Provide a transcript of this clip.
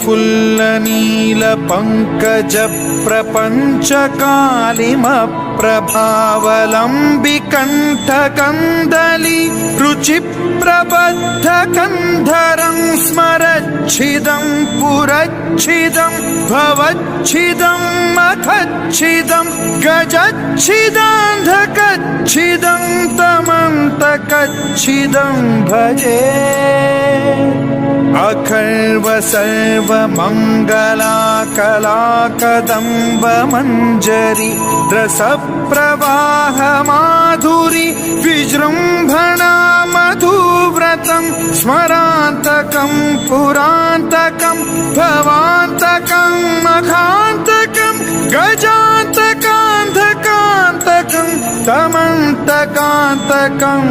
प्रफुल्लनीलपङ्कजप्रपञ्चकालिमप्रभावलम्बिकण्ठकन्दली रुचिप्रबद्धकन्धरं स्मरच्छिदं पुरच्छिदं भवच्छिदं मखच्छिदं गजच्छिदान्धकच्छिदं तमन्तकच्छिदं भजे। अखर्व सर्वमङ्गलाकलाकदम्बमञ्जरी रसप्रवाहमाधुरी विजृम्भणा मधुव्रतं स्मरान्तकं पुरान्तकं भवान्तकं मखान्तकं गजान्तकान्धकान्तकं तमन्तकान्तकं